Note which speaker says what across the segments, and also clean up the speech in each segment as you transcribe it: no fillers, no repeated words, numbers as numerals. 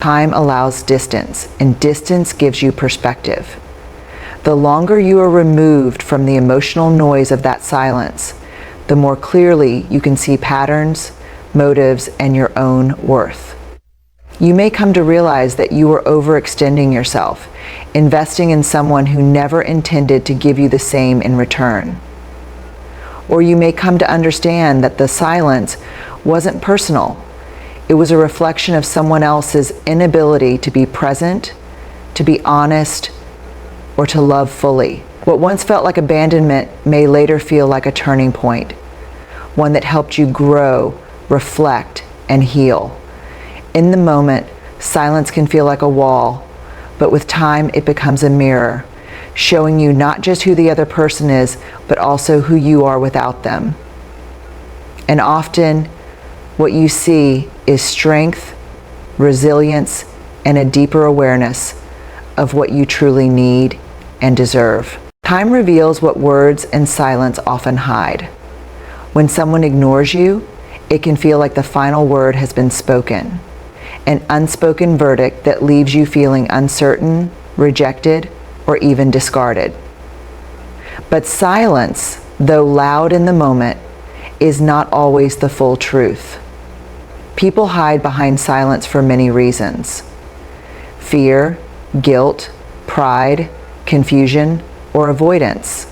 Speaker 1: Time allows distance, and distance gives you perspective. The longer you are removed from the emotional noise of that silence, the more clearly you can see patterns, motives, and your own worth. You may come to realize that you are overextending yourself, investing in someone who never intended to give you the same in return. Or you may come to understand that the silence wasn't personal. It was a reflection of someone else's inability to be present, to be honest, or to love fully. What once felt like abandonment may later feel like a turning point, one that helped you grow, reflect, and heal. In the moment, silence can feel like a wall, but with time it becomes a mirror, showing you not just who the other person is, but also who you are without them. And often, what you see is strength, resilience, and a deeper awareness of what you truly need and deserve. Time reveals what words and silence often hide. When someone ignores you, it can feel like the final word has been spoken, an unspoken verdict that leaves you feeling uncertain, rejected, or even discarded. But silence, though loud in the moment, is not always the full truth. People hide behind silence for many reasons: fear, guilt, pride, confusion, or avoidance.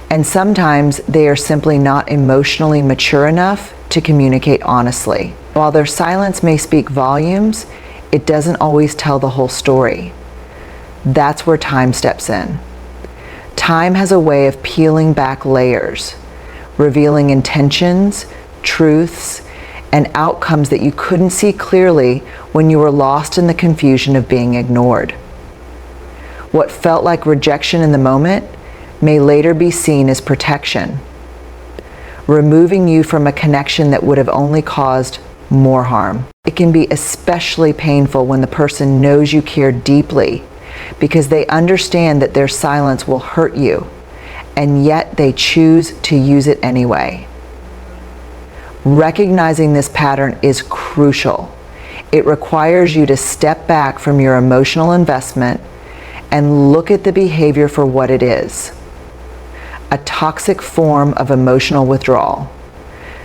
Speaker 1: And sometimes they are simply not emotionally mature enough to communicate honestly. While their silence may speak volumes, it doesn't always tell the whole story. That's where time steps in. Time has a way of peeling back layers, revealing intentions, truths, and outcomes that you couldn't see clearly when you were lost in the confusion of being ignored. What felt like rejection in the moment may later be seen as protection, removing you from a connection that would have only caused more harm. It can be especially painful when the person knows you care deeply because they understand that their silence will hurt you, and yet they choose to use it anyway. Recognizing this pattern is crucial. It requires you to step back from your emotional investment and look at the behavior for what it is: a toxic form of emotional withdrawal,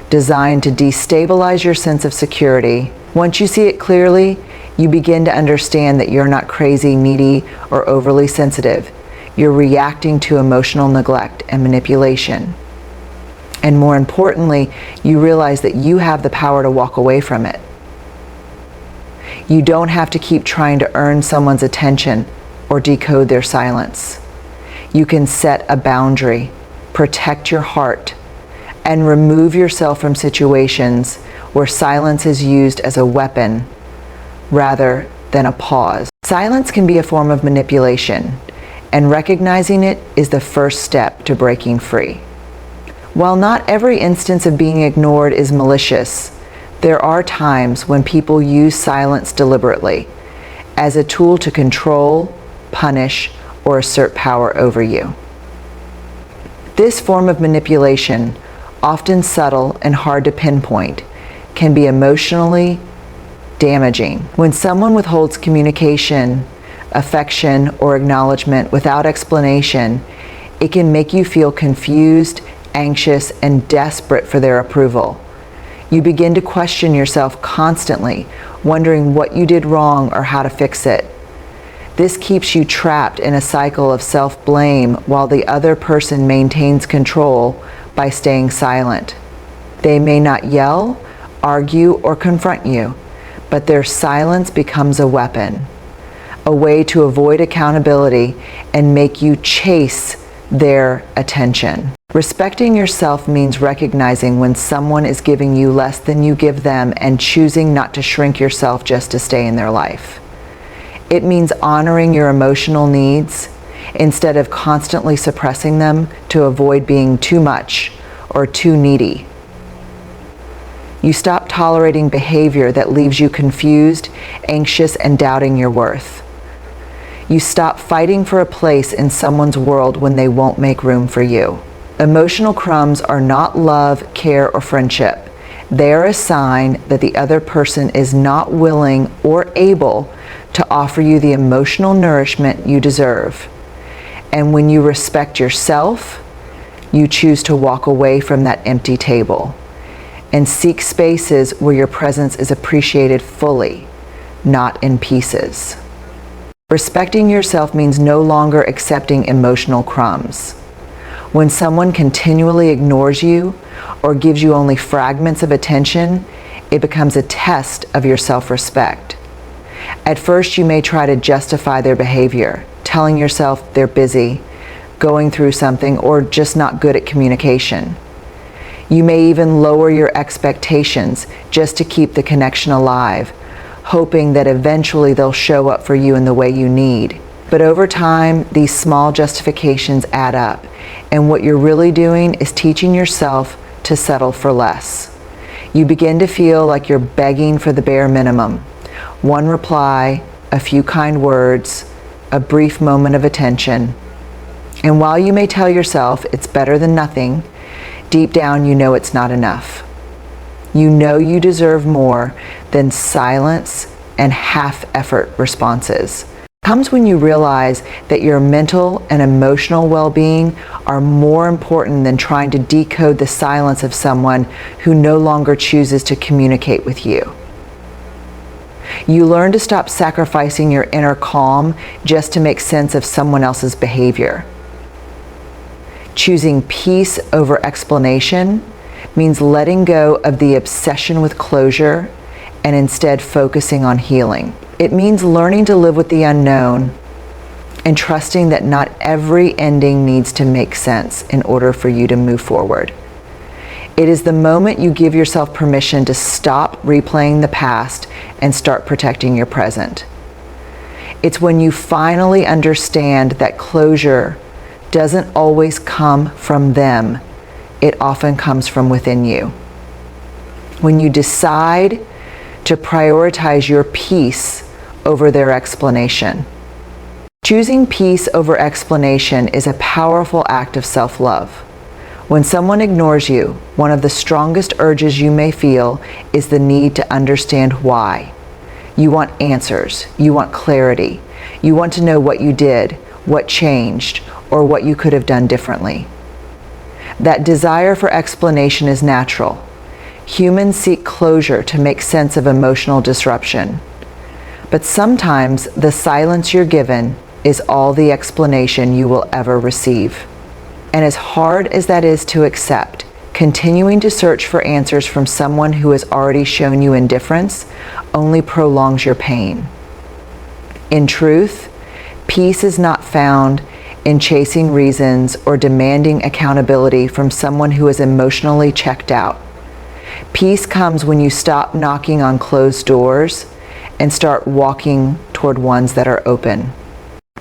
Speaker 1: designed to destabilize your sense of security. Once you see it clearly, you begin to understand that you're not crazy, needy, or overly sensitive. You're reacting to emotional neglect and manipulation. And more importantly, you realize that you have the power to walk away from it. You don't have to keep trying to earn someone's attention or decode their silence. You can set a boundary, protect your heart, and remove yourself from situations where silence is used as a weapon rather than a pause. Silence can be a form of manipulation, and recognizing it is the first step to breaking free. While not every instance of being ignored is malicious, there are times when people use silence deliberately as a tool to control, punish, or assert power over you. This form of manipulation, often subtle and hard to pinpoint, can be emotionally damaging. When someone withholds communication, affection, or acknowledgement without explanation, it can make you feel confused, anxious, and desperate for their approval. You begin to question yourself constantly, wondering what you did wrong or how to fix it. This keeps you trapped in a cycle of self-blame while the other person maintains control by staying silent. They may not yell, argue, or confront you, but their silence becomes a weapon, a way to avoid accountability and make you chase their attention. Respecting yourself means recognizing when someone is giving you less than you give them and choosing not to shrink yourself just to stay in their life. It means honoring your emotional needs instead of constantly suppressing them to avoid being too much or too needy. You stop tolerating behavior that leaves you confused, anxious, and doubting your worth. You stop fighting for a place in someone's world when they won't make room for you. Emotional crumbs are not love, care, or friendship. They are a sign that the other person is not willing or able to offer you the emotional nourishment you deserve. And when you respect yourself, you choose to walk away from that empty table and seek spaces where your presence is appreciated fully, not in pieces. Respecting yourself means no longer accepting emotional crumbs. When someone continually ignores you or gives you only fragments of attention, it becomes a test of your self-respect. At first, you may try to justify their behavior, telling yourself they're busy, going through something, or just not good at communication. You may even lower your expectations just to keep the connection alive, hoping that eventually they'll show up for you in the way you need. But over time, these small justifications add up, and what you're really doing is teaching yourself to settle for less. You begin to feel like you're begging for the bare minimum. One reply, a few kind words, a brief moment of attention. And while you may tell yourself it's better than nothing, deep down you know it's not enough. You know you deserve more than silence and half-effort responses. It comes when you realize that your mental and emotional well-being are more important than trying to decode the silence of someone who no longer chooses to communicate with you. You learn to stop sacrificing your inner calm just to make sense of someone else's behavior. Choosing peace over explanation means letting go of the obsession with closure and instead focusing on healing. It means learning to live with the unknown and trusting that not every ending needs to make sense in order for you to move forward. It is the moment you give yourself permission to stop replaying the past and start protecting your present. It's when you finally understand that closure doesn't always come from them. It often comes from within you. When you decide to prioritize your peace over their explanation. Choosing peace over explanation is a powerful act of self-love. When someone ignores you, one of the strongest urges you may feel is the need to understand why. You want answers, you want clarity, you want to know what you did, what changed, or what you could have done differently. That desire for explanation is natural. Humans seek closure to make sense of emotional disruption. But sometimes the silence you're given is all the explanation you will ever receive. And as hard as that is to accept, continuing to search for answers from someone who has already shown you indifference only prolongs your pain. In truth, peace is not found in chasing reasons or demanding accountability from someone who is emotionally checked out. Peace comes when you stop knocking on closed doors and start walking toward ones that are open.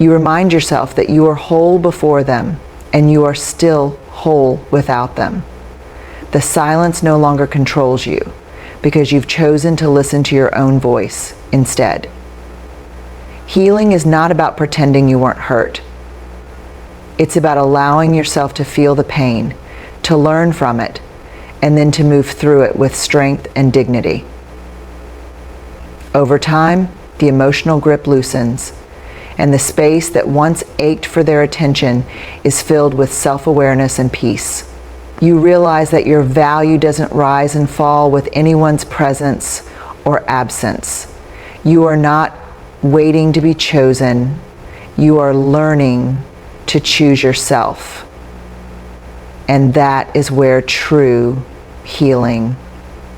Speaker 1: You remind yourself that you are whole before them and you are still whole without them. The silence no longer controls you because you've chosen to listen to your own voice instead. Healing is not about pretending you weren't hurt. It's about allowing yourself to feel the pain, to learn from it, and then to move through it with strength and dignity. Over time, the emotional grip loosens, and the space that once ached for their attention is filled with self-awareness and peace. You realize that your value doesn't rise and fall with anyone's presence or absence. You are not waiting to be chosen. You are learning to choose yourself. And that is where true healing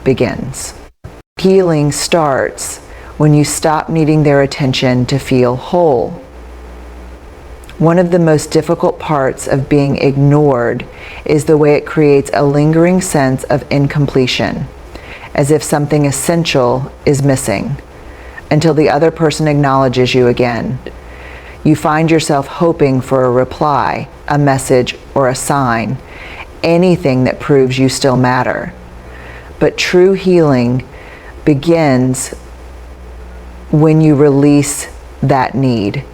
Speaker 1: begins. Healing starts when you stop needing their attention to feel whole. One of the most difficult parts of being ignored is the way it creates a lingering sense of incompletion, as if something essential is missing, until the other person acknowledges you again. You find yourself hoping for a reply, a message, or a sign, anything that proves you still matter. But true healing begins when you release that need.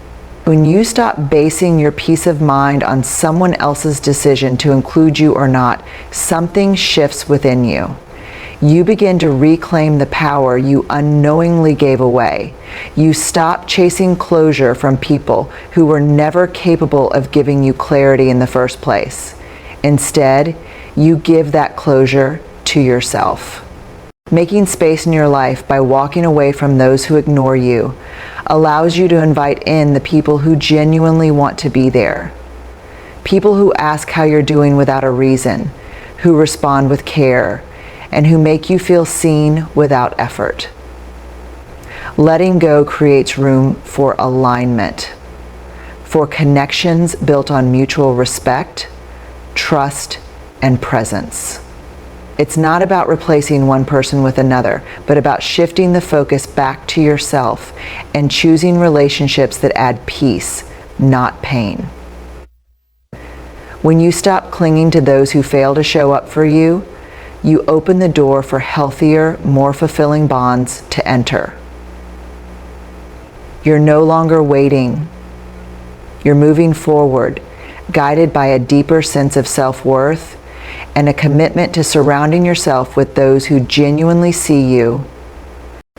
Speaker 1: When you stop basing your peace of mind on someone else's decision to include you or not, something shifts within you. You begin to reclaim the power you unknowingly gave away. You stop chasing closure from people who were never capable of giving you clarity in the first place. Instead, you give that closure to yourself. Making space in your life by walking away from those who ignore you allows you to invite in the people who genuinely want to be there. People who ask how you're doing without a reason, who respond with care, and who make you feel seen without effort. Letting go creates room for alignment, for connections built on mutual respect, trust, and presence. It's not about replacing one person with another, but about shifting the focus back to yourself and choosing relationships that add peace, not pain. When you stop clinging to those who fail to show up for you, you open the door for healthier, more fulfilling bonds to enter. You're no longer waiting. You're moving forward, guided by a deeper sense of self-worth and a commitment to surrounding yourself with those who genuinely see you.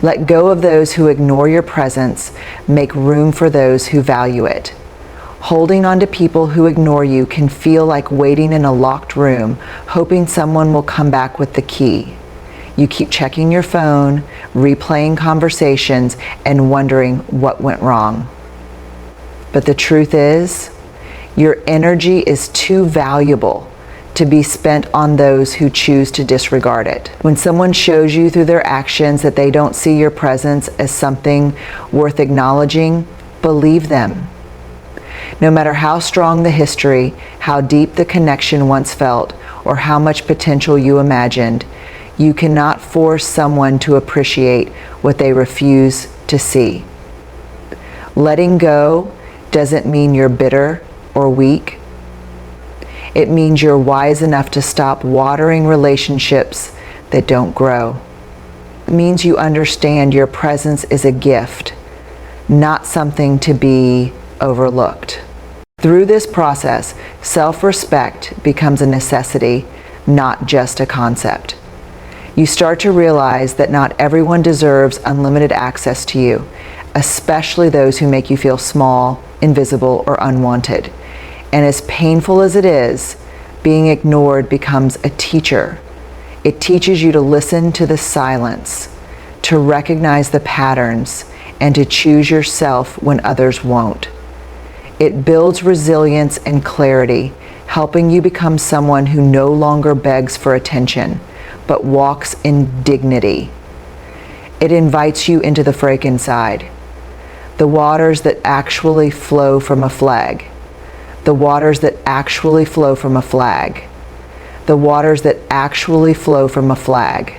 Speaker 1: Let go of those who ignore your presence. Make room for those who value it. Holding on to people who ignore you can feel like waiting in a locked room, hoping someone will come back with the key. You keep checking your phone, replaying conversations, and wondering what went wrong. But the truth is, your energy is too valuable to be spent on those who choose to disregard it. When someone shows you through their actions that they don't see your presence as something worth acknowledging, believe them. No matter how strong the history, how deep the connection once felt, or how much potential you imagined, you cannot force someone to appreciate what they refuse to see. Letting go doesn't mean you're bitter or weak. It means you're wise enough to stop watering relationships that don't grow. It means you understand your presence is a gift, not something to be overlooked. Through this process, self-respect becomes a necessity, not just a concept. You start to realize that not everyone deserves unlimited access to you, especially those who make you feel small, invisible, or unwanted. And as painful as it is, being ignored becomes a teacher. It teaches you to listen to the silence, to recognize the patterns, and to choose yourself when others won't. It builds resilience and clarity, helping you become someone who no longer begs for attention, but walks in dignity. It invites you into the break inside, the waters that actually flow from a flag, the waters that actually flow from a flag, the waters that actually flow from a flag,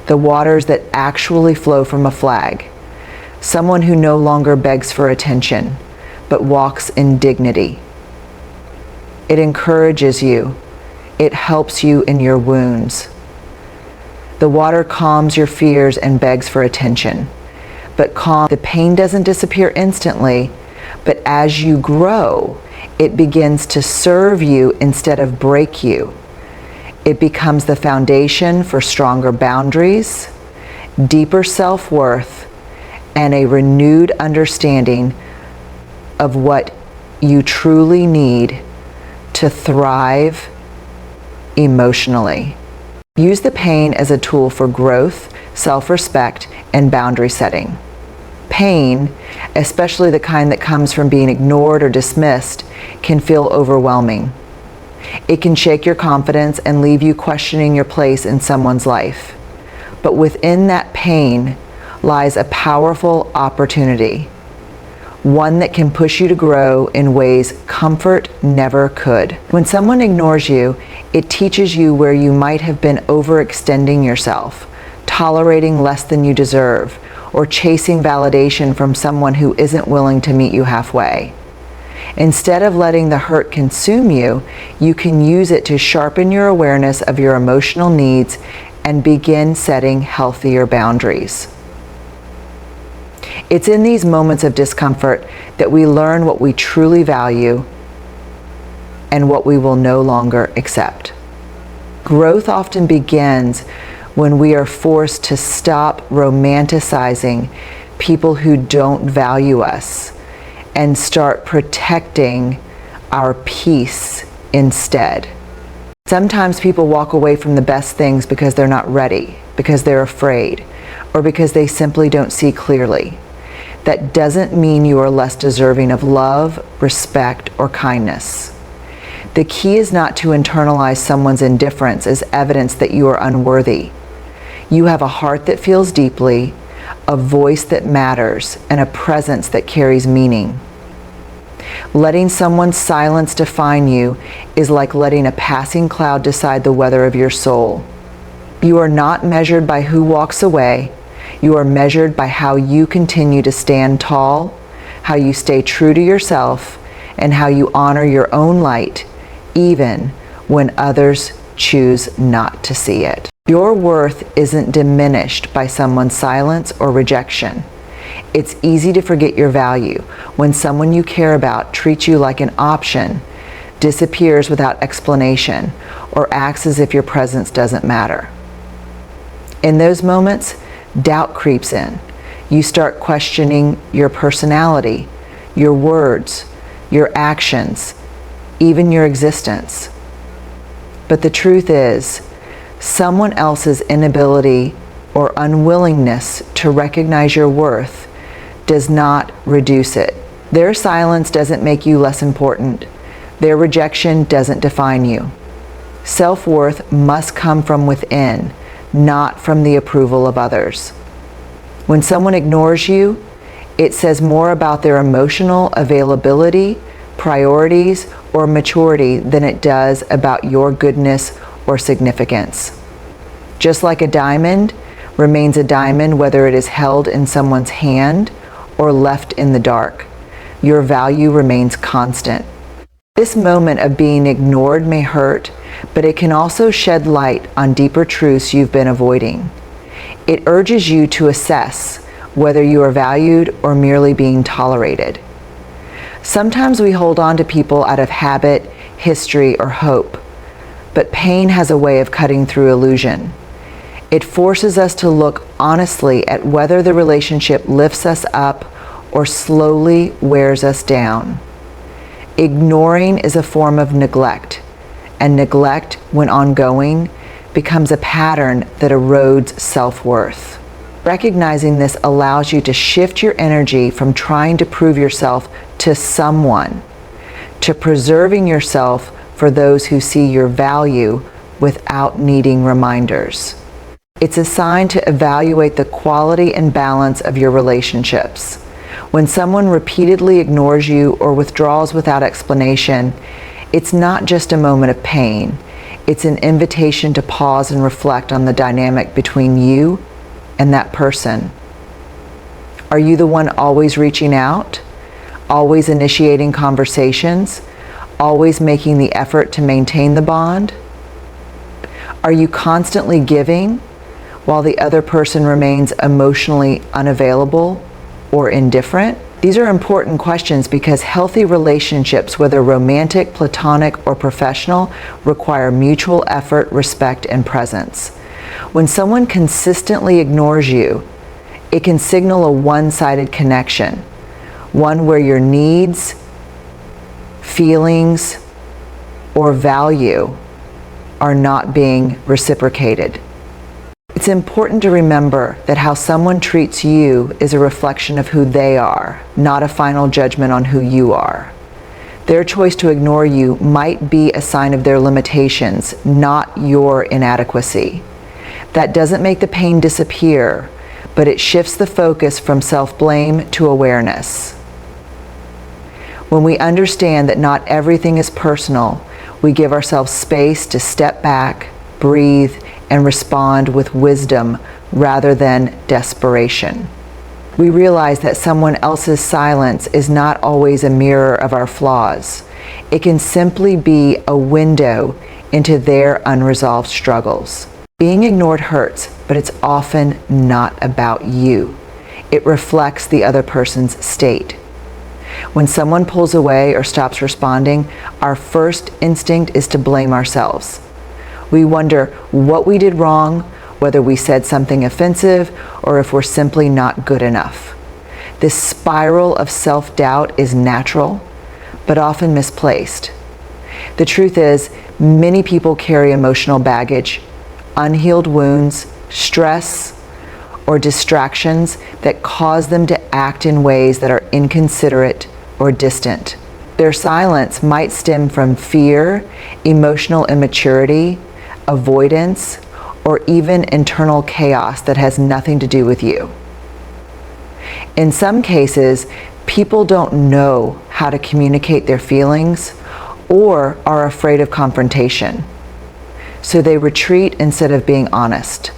Speaker 1: the waters that actually flow from a flag. Someone who no longer begs for attention, but walks in dignity. It encourages you. It helps you in your wounds. The water calms your fears and begs for attention. But the pain doesn't disappear instantly, but as you grow, it begins to serve you instead of break you. It becomes the foundation for stronger boundaries, deeper self-worth, and a renewed understanding of what you truly need to thrive emotionally. Use the pain as a tool for growth, self-respect, and boundary setting. Pain, especially the kind that comes from being ignored or dismissed, can feel overwhelming. It can shake your confidence and leave you questioning your place in someone's life. But within that pain lies a powerful opportunity, one that can push you to grow in ways comfort never could. When someone ignores you, it teaches you where you might have been overextending yourself, tolerating less than you deserve, or chasing validation from someone who isn't willing to meet you halfway. Instead of letting the hurt consume you, you can use it to sharpen your awareness of your emotional needs and begin setting healthier boundaries. It's in these moments of discomfort that we learn what we truly value and what we will no longer accept. Growth often begins when we are forced to stop romanticizing people who don't value us and start protecting our peace instead. Sometimes people walk away from the best things because they're not ready, because they're afraid, or because they simply don't see clearly. That doesn't mean you are less deserving of love, respect, or kindness. The key is not to internalize someone's indifference as evidence that you are unworthy. You have a heart that feels deeply, a voice that matters, and a presence that carries meaning. Letting someone's silence define you is like letting a passing cloud decide the weather of your soul. You are not measured by who walks away. You are measured by how you continue to stand tall, how you stay true to yourself, and how you honor your own light, even when others choose not to see it. Your worth isn't diminished by someone's silence or rejection. It's easy to forget your value when someone you care about treats you like an option, disappears without explanation, or acts as if your presence doesn't matter. In those moments, doubt creeps in. You start questioning your personality, your words, your actions, even your existence. But the truth is, someone else's inability or unwillingness to recognize your worth does not reduce it. Their silence doesn't make you less important. Their rejection doesn't define you. Self-worth must come from within, not from the approval of others. When someone ignores you, it says more about their emotional availability, priorities, or maturity than it does about your goodness or significance. Just like a diamond remains a diamond whether it is held in someone's hand or left in the dark, your value remains constant. This moment of being ignored may hurt, but it can also shed light on deeper truths you've been avoiding. It urges you to assess whether you are valued or merely being tolerated. Sometimes we hold on to people out of habit, history, or hope, but pain has a way of cutting through illusion. It forces us to look honestly at whether the relationship lifts us up or slowly wears us down. Ignoring is a form of neglect, and neglect, when ongoing, becomes a pattern that erodes self-worth. Recognizing this allows you to shift your energy from trying to prove yourself to someone, to preserving yourself for those who see your value without needing reminders. It's a sign to evaluate the quality and balance of your relationships. When someone repeatedly ignores you or withdraws without explanation, it's not just a moment of pain. It's an invitation to pause and reflect on the dynamic between you and that person. Are you the one always reaching out? Always initiating conversations? Always making the effort to maintain the bond? Are you constantly giving while the other person remains emotionally unavailable or indifferent? These are important questions because healthy relationships, whether romantic, platonic, or professional, require mutual effort, respect, and presence. When someone consistently ignores you, it can signal a one-sided connection, one where your needs, feelings, or value are not being reciprocated. It's important to remember that how someone treats you is a reflection of who they are, not a final judgment on who you are. Their choice to ignore you might be a sign of their limitations, not your inadequacy. That doesn't make the pain disappear, but it shifts the focus from self-blame to awareness. When we understand that not everything is personal, we give ourselves space to step back, breathe, and respond with wisdom rather than desperation. We realize that someone else's silence is not always a mirror of our flaws. It can simply be a window into their unresolved struggles. Being ignored hurts, but it's often not about you. It reflects the other person's state. When someone pulls away or stops responding, our first instinct is to blame ourselves. We wonder what we did wrong, whether we said something offensive or if we're simply not good enough. This spiral of self-doubt is natural, but often misplaced. The truth is, many people carry emotional baggage, unhealed wounds, stress, or distractions that cause them to act in ways that are inconsiderate or distant. Their silence might stem from fear, emotional immaturity, avoidance, or even internal chaos that has nothing to do with you. In some cases, people don't know how to communicate their feelings or are afraid of confrontation. So they retreat instead of being honest.